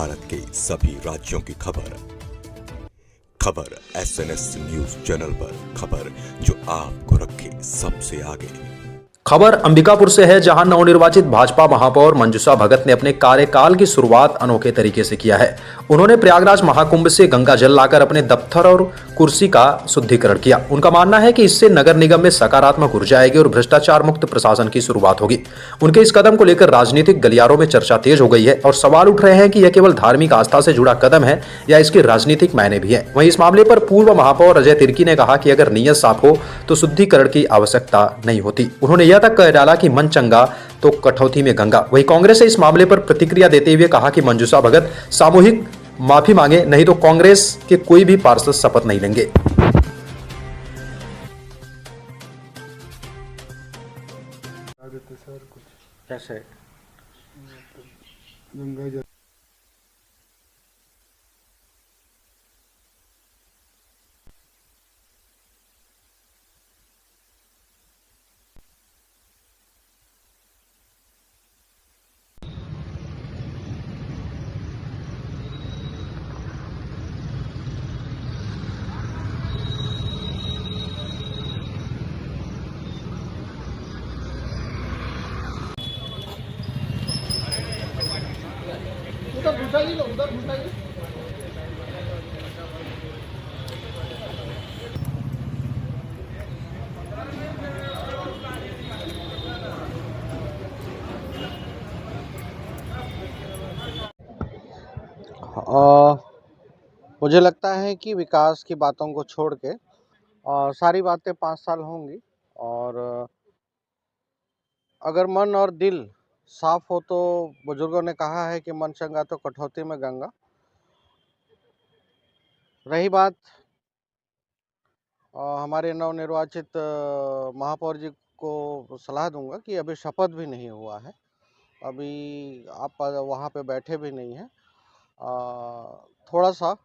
भारत के सभी राज्यों की खबर SNS न्यूज चैनल पर, खबर जो आपको रखे सबसे आगे। खबर अंबिकापुर से है, जहां नवनिर्वाचित भाजपा महापौर मंजूषा भगत ने अपने कार्यकाल की शुरुआत अनोखे तरीके से किया है। उन्होंने प्रयागराज महाकुंभ से गंगा जल लाकर अपने दफ्तर और कुर्सी का शुद्धिकरण किया। उनका मानना है कि इससे नगर निगम में सकारात्मक ऊर्जा आएगी और भ्रष्टाचार मुक्त प्रशासन की शुरुआत होगी। उनके इस कदम को लेकर राजनीतिक गलियारों में चर्चा तेज हो गई है और सवाल उठ रहे हैं कि यह केवल धार्मिक आस्था से जुड़ा कदम है या इसके राजनीतिक मायने भी है। वहीं इस मामले पर पूर्व महापौर अजय तिर्की ने कहा कि अगर नीयत साफ हो तो शुद्धिकरण की आवश्यकता नहीं होती। उन्होंने यह तक कह डाला कि मन चंगा तो कठौती में गंगा। वहीं कांग्रेस ने इस मामले पर प्रतिक्रिया देते हुए कहा कि मंजूषा भगत सामूहिक माफी मांगे, नहीं तो कांग्रेस के कोई भी पार्षद शपथ नहीं लेंगे। सर कुछ कैसे गंगा जल उधर घुसाइए ना, उधर घुसाइए। मुझे लगता है कि विकास की बातों को छोड़ के सारी बातें 5 साल होंगी, और अगर मन और दिल साफ हो तो बुजुर्गों ने कहा है कि मन चंगा तो कठौती में गंगा। रही बात हमारे नवनिर्वाचित महापौर जी को सलाह दूंगा कि अभी शपथ भी नहीं हुआ है, अभी आप वहाँ पे बैठे भी नहीं हैं। थोड़ा सा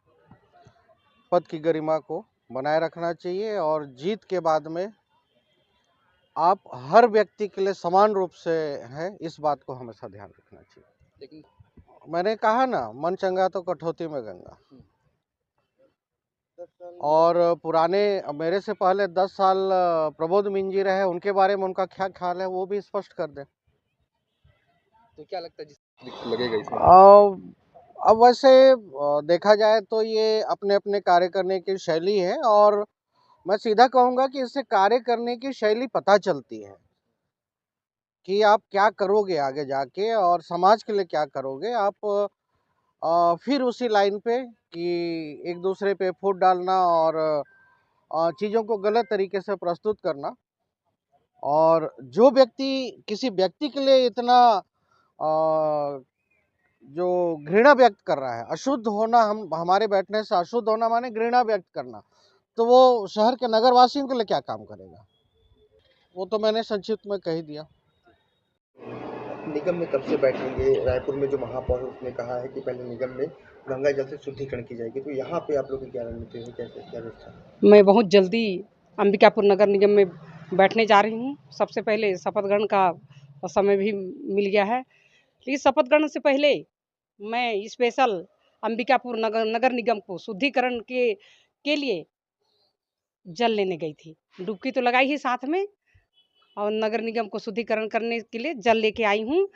पद की गरिमा को बनाए रखना चाहिए, और जीत के बाद में आप हर व्यक्ति के लिए समान रूप से हैं, इस बात को हमेशा ध्यान रखना चाहिए। लेकिन मैंने कहा ना, मन चंगा तो कठौती में गंगा। और पुराने मेरे से पहले 10 साल प्रबोध मिंजी रहे, उनके बारे में उनका क्या ख्याल है वो भी स्पष्ट कर दें। तो क्या लगता है जिस लगेगा इसमें? अब वैसे देखा जाए तो ये अपने अपने कार्य करने की शैली है, और मैं सीधा कहूँगा कि इससे कार्य करने की शैली पता चलती है कि आप क्या करोगे आगे जाके और समाज के लिए क्या करोगे। आप फिर उसी लाइन पे कि एक दूसरे पे फूट डालना और चीज़ों को गलत तरीके से प्रस्तुत करना, और जो व्यक्ति किसी व्यक्ति के लिए इतना जो घृणा व्यक्त कर रहा है, अशुद्ध होना, हमारे बैठने से अशुद्ध होना माने घृणा व्यक्त करना, तो वो शहर के नगर वासियों के लिए क्या काम करेगा। वो तो मैंने संक्षिप्त में कह ही दिया। निगम में कब से बैठेंगे? रायपुर में जो महापौर है उसने कहा है कि पहले निगम में गंगा जल से शुद्धिकरण की जाएगी, तो यहाँ पे आप लोग की क्या रणनीति है, कैसे क्या व्यवस्था? मैं बहुत जल्दी अंबिकापुर नगर निगम में बैठने जा रही हूँ। सबसे पहले शपथ ग्रहण का समय भी मिल गया है, लेकिन शपथ ग्रहण से पहले मैं स्पेशल अंबिकापुर नगर निगम को शुद्धिकरण के लिए जल लेने गई थी। डुबकी तो लगाई ही साथ में, और नगर निगम को शुद्धिकरण करने के लिए जल लेके आई हूँ।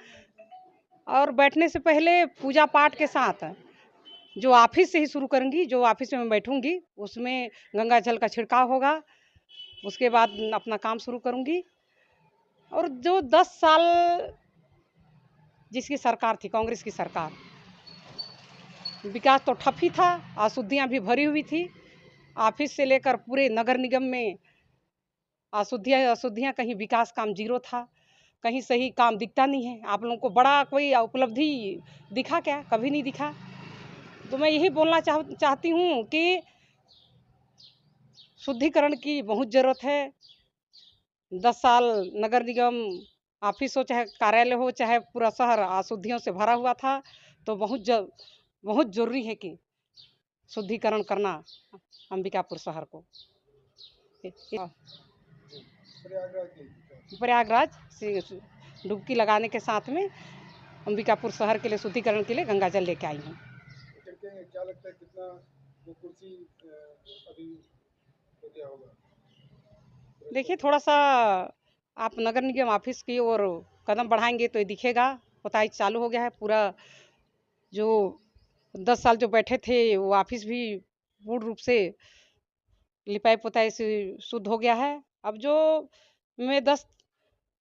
और बैठने से पहले पूजा पाठ के साथ जो ऑफिस से ही शुरू करूँगी, जो ऑफिस में मैं बैठूँगी उसमें गंगा जल का छिड़काव होगा। उसके बाद अपना काम शुरू करूँगी। और जो 10 साल जिसकी सरकार थी, कांग्रेस की सरकार, विकास तो ठप ही था, अशुद्धियाँ भी भरी हुई थी। ऑफिस से लेकर पूरे नगर निगम में अशुद्धियाँ, कहीं विकास काम जीरो था, कहीं सही काम दिखता नहीं है। आप लोगों को बड़ा कोई उपलब्धि दिखा क्या? कभी नहीं दिखा। तो मैं यही बोलना चाहती हूँ कि शुद्धिकरण की बहुत ज़रूरत है। 10 साल नगर निगम ऑफिस हो, चाहे कार्यालय हो, चाहे पूरा शहर अशुद्धियों से भरा हुआ था, तो बहुत ज़रूरी है कि शुद्धिकरण करना अंबिकापुर शहर को। प्रयागराज से डुबकी लगाने के साथ में अंबिकापुर शहर के लिए शुद्धिकरण के लिए गंगा जल लेके आई हूँ। हैं, क्या लगता है कितना वो कुर्सी अभी हो गया होगा? देखिए, थोड़ा सा आप नगर निगम ऑफिस की ओर कदम बढ़ाएंगे तो ये दिखेगा। पुताई चालू हो गया है पूरा। जो 10 साल जो बैठे थे वो ऑफिस भी पूर्ण रूप से लिपाई पुताई से शुद्ध हो गया है। अब जो मैं 10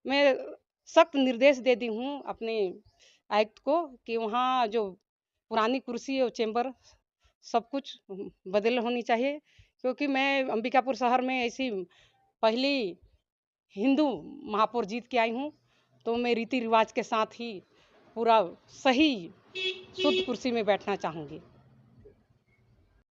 मैं सख्त निर्देश दे दी हूँ अपने आयुक्त को कि वहाँ जो पुरानी कुर्सी और चेंबर सब कुछ बदल होनी चाहिए, क्योंकि मैं अंबिकापुर शहर में ऐसी पहली हिंदू महापौर जीत के आई हूँ, तो मैं रीति रिवाज के साथ ही पूरा सही शुद्ध कुर्सी में बैठना चाहूँगी।